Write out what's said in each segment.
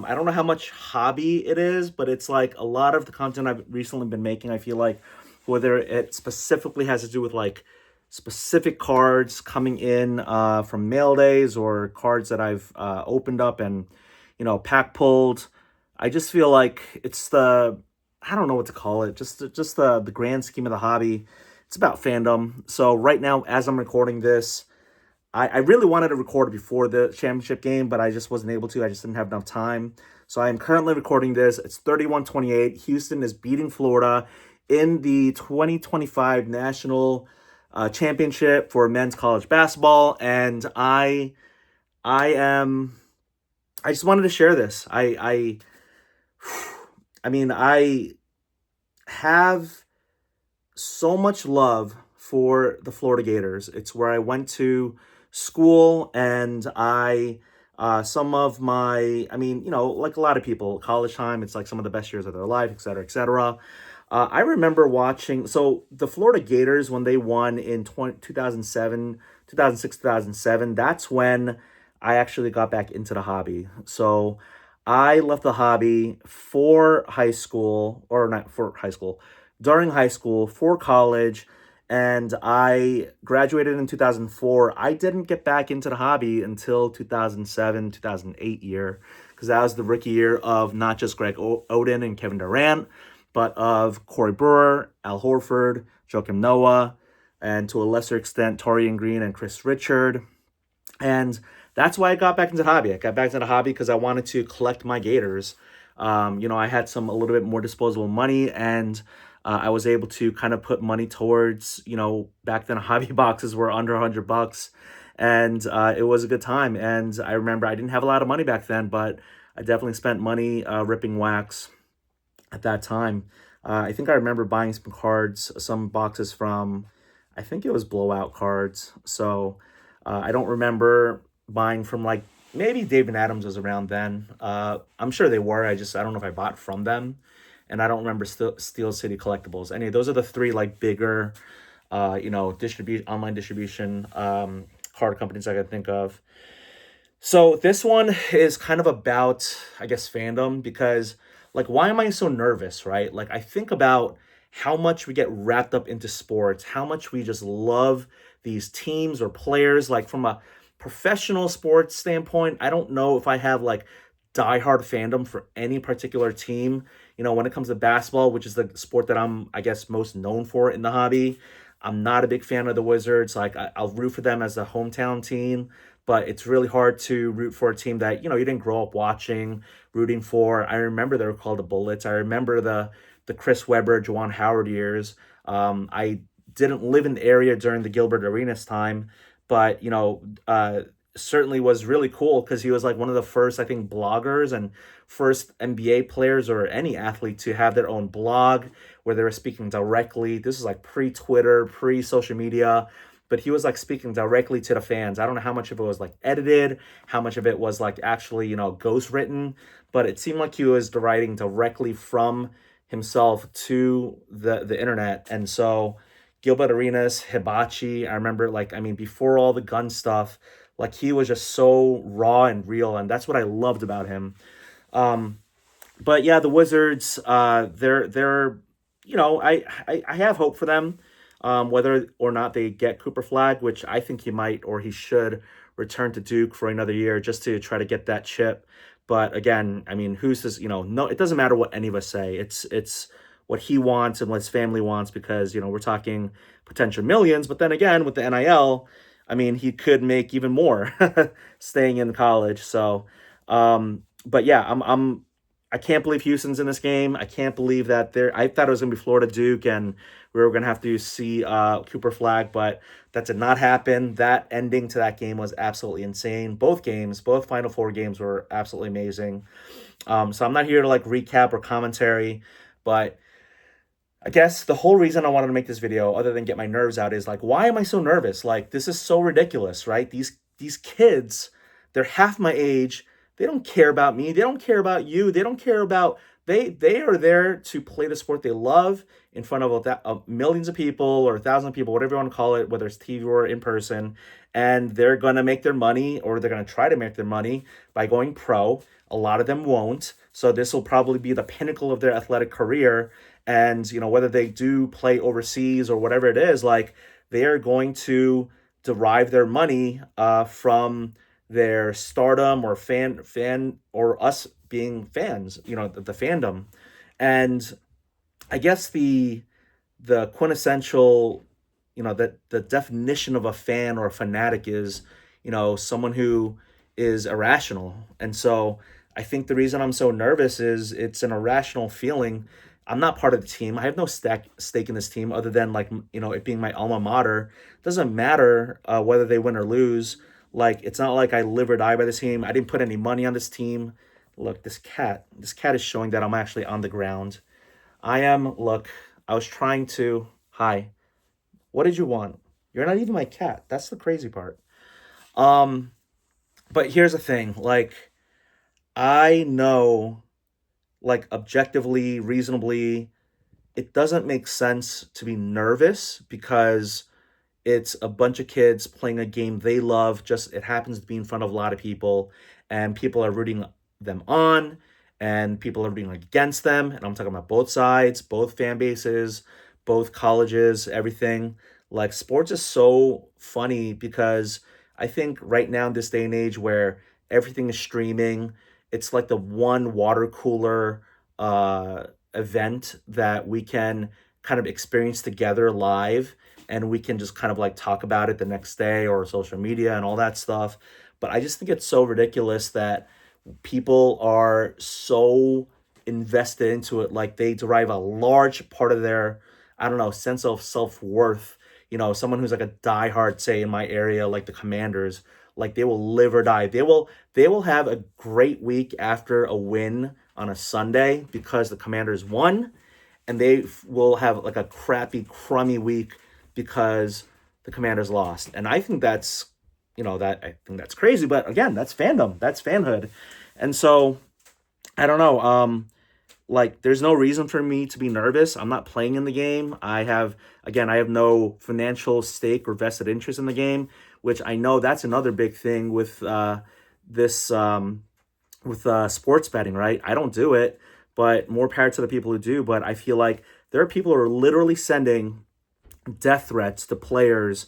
I don't know how much hobby it is, but it's like a lot of the content I've recently been making. I feel like whether it specifically has to do with like specific cards coming in from mail days or cards that I've opened up and pack pulled. I just feel like it's the I don't know what to call it. Just the grand scheme of the hobby. It's about fandom. So right now, as I'm recording this. I really wanted to record before the championship game, but I just wasn't able to. I just didn't have enough time. So I am currently recording this. It's 31-28. Houston is beating Florida in the 2025 National Championship for men's college basketball. And I am I just wanted to share this. I mean, I have so much love for the Florida Gators. It's where I went to school, and some of my, like a lot of people, college time, it's like some of the best years of their life, et cetera, et cetera. I remember watching, so the Florida Gators, when they won in 2007, 2006, 2007, that's when I actually got back into the hobby. So I left the hobby for high school, or not for high school, during high school, for college, and I graduated in 2004. I didn't get back into the hobby until 2007, 2008 year, because that was the rookie year of not just Greg Oden and Kevin Durant, but of Corey Brewer, Al Horford, Joakim Noah, and to a lesser extent, Torian Green and Chris Richard. And that's why I got back into the hobby. I got back into the hobby because I wanted to collect my Gators. I had a little bit more disposable money, and I was able to kind of put money towards, back then hobby boxes were under $100, and it was a good time. And I remember I didn't have a lot of money back then, but I definitely spent money ripping wax at that time. I think I remember buying some cards, some boxes from, I think it was Blowout Cards. So I don't remember buying from like maybe David Adams was around then. I'm sure they were. I don't know if I bought from them, and I don't remember Steel City Collectibles. Anyway, those are the three like bigger, distribute online distribution card companies I can think of. So this one is kind of about, I guess, fandom because, like, why am I so nervous, right? Like, I think about how much we get wrapped up into sports, how much we just love these teams or players. Like, from a professional sports standpoint, I don't know if I have like diehard fandom for any particular team. When it comes to basketball, which is the sport that I'm, I guess, most known for in the hobby, I'm not a big fan of the Wizards. Like, I'll root for them as a hometown team, but it's really hard to root for a team that you didn't grow up watching, rooting for. I remember they were called the Bullets. I remember the Chris Webber, Juwan Howard years. I didn't live in the area during the Gilbert Arenas time, but certainly was really cool because he was like one of the first, I think, bloggers and first NBA players or any athlete to have their own blog where they were speaking directly. This is like pre-Twitter, pre-social media, but he was like speaking directly to the fans. I don't know how much of it was like edited, how much of it was like actually, ghost written, but it seemed like he was writing directly from himself to the internet. And so Gilbert Arenas, Hibachi, I remember, like, I mean, before all the gun stuff, like, he was just so raw and real, and that's what I loved about him. Um, but yeah, the Wizards, they're I have hope for them. Whether or not they get Cooper Flag, which I think he might or he should return to Duke for another year just to try to get that chip. But again, I mean, who's this? No, it doesn't matter what any of us say. It's what he wants and what his family wants because we're talking potential millions. But then again, with the NIL, I mean, he could make even more staying in college. So, but yeah, I can't believe Houston's in this game. I can't believe that they're. I thought it was gonna be Florida Duke, and we were gonna have to see Cooper Flag, but that did not happen. That ending to that game was absolutely insane. Both games, both Final Four games, were absolutely amazing. So I'm not here to like recap or commentary, but I guess the whole reason I wanted to make this video, other than get my nerves out, is like, why am I so nervous? Like, this is so ridiculous, right? These kids, they're half my age. They don't care about me. They don't care about you. They don't care about they are there to play the sport they love in front of millions of people or 1,000 people, whatever you want to call it, whether it's TV or in person, and they're gonna make their money, or they're gonna try to make their money by going pro. A lot of them won't. So this will probably be the pinnacle of their athletic career. And whether they do play overseas or whatever it is, like they are going to derive their money from their stardom or fan or us being fans, the fandom. And I guess the quintessential, the definition of a fan or a fanatic is, someone who is irrational. And so I think the reason I'm so nervous is it's an irrational feeling. I'm not part of the team. I have no stake in this team other than, like, it being my alma mater. Doesn't matter whether they win or lose. Like, it's not like I live or die by this team. I didn't put any money on this team. Look, this cat is showing that I'm actually on the ground. Look, I was trying to, hi, what did you want? You're not even my cat. That's the crazy part. Um, but here's the thing, like, I know, like, objectively, reasonably, it doesn't make sense to be nervous because it's a bunch of kids playing a game they love. Just it happens to be in front of a lot of people, and people are rooting them on, and people are rooting against them. And I'm talking about both sides, both fan bases, both colleges, everything. Like, sports is so funny because I think right now in this day and age where everything is streaming, it's like the one water cooler event that we can kind of experience together live, and we can just kind of like talk about it the next day or social media and all that stuff. But I just think it's so ridiculous that people are so invested into it, like they derive a large part of their, I don't know, sense of self-worth. Someone who's like a diehard, say in my area, like the Commanders, like they will live or die. They will have a great week after a win on a Sunday because the Commanders won, and they will have like a crappy, crummy week because the Commanders lost. And I think I think that's crazy. But again, that's fandom. That's fanhood. And so I don't know. Like, there's no reason for me to be nervous. I'm not playing in the game. I have no financial stake or vested interest in the game, which I know that's another big thing with this with sports betting, right? I don't do it, but more power to the people who do. But I feel like there are people who are literally sending death threats to players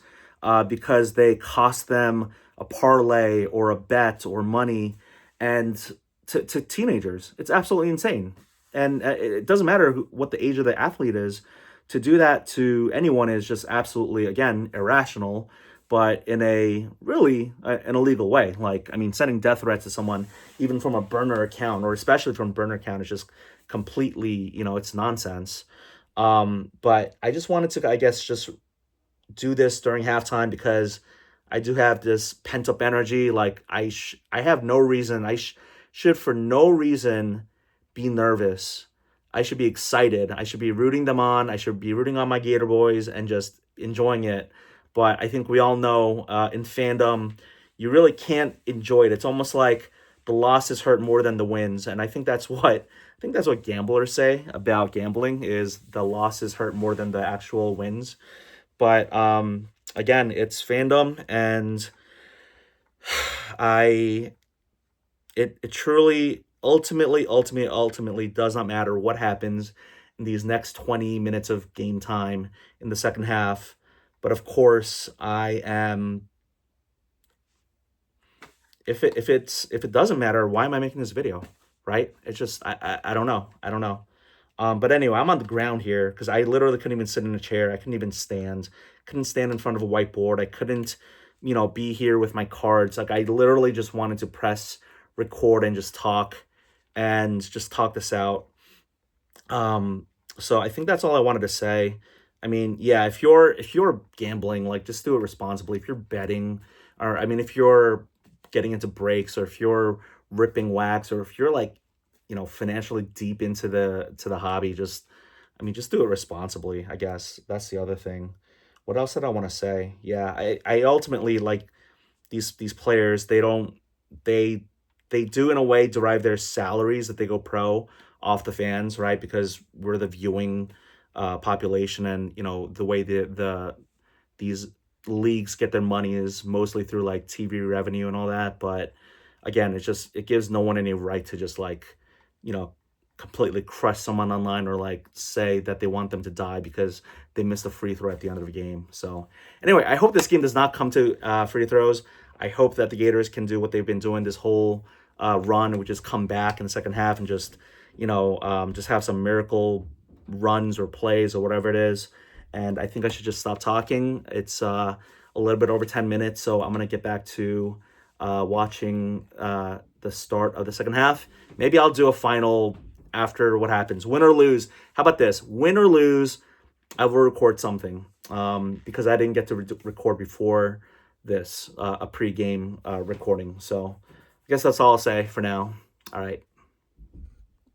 because they cost them a parlay or a bet or money, and to teenagers. It's absolutely insane. And it doesn't matter what the age of the athlete is. To do that to anyone is just absolutely, again, irrational, but in a really an illegal way. Like, I mean, sending death threats to someone, even from a burner account, or especially from a burner account, is just completely, it's nonsense. But I just wanted to, I guess, just do this during halftime because I do have this pent up energy. Like, I have no reason. Should for no reason be nervous. I should be excited. I should be rooting them on. I should be rooting on my Gator boys and just enjoying it. But I think we all know in fandom, you really can't enjoy it. It's almost like the losses hurt more than the wins, and I think that's what gamblers say about gambling is the losses hurt more than the actual wins. But again, it's fandom, and I it truly ultimately does not matter what happens in these next 20 minutes of game time in the second half. But of course, I am if it doesn't matter, why am I making this video? Right? It's just I don't know. I don't know. But anyway, I'm on the ground here because I literally couldn't even sit in a chair. I couldn't even stand. Couldn't stand in front of a whiteboard. I couldn't, be here with my cards. Like, I literally just wanted to press record and just talk this out. Um, so I think that's all I wanted to say. I mean, yeah, if you're gambling, like, just do it responsibly. If you're betting, or I mean, if you're getting into breaks, or if you're ripping wax, or if you're like, financially deep into the hobby, just do it responsibly. I guess that's the other thing. What else did I want to say? Yeah, I ultimately, like, these players. They don't they they do in a way derive their salaries that they go pro off the fans, right? Because we're the viewing population, and the way these leagues get their money is mostly through like TV revenue and all that. But again, it gives no one any right to just like, you know, completely crush someone online or like say that they want them to die because they missed a free throw at the end of the game. So anyway, I hope this game does not come to free throws. I hope that the Gators can do what they've been doing this whole run, which is come back in the second half and just just have some miracle runs or plays or whatever it is. And I think I should just stop talking. It's a little bit over 10 minutes, so I'm going to get back to watching the start of the second half. Maybe I'll do a final after what happens. Win or lose. How about this? Win or lose, I will record something because I didn't get to record before this, a pregame recording. So I guess that's all I'll say for now. All right.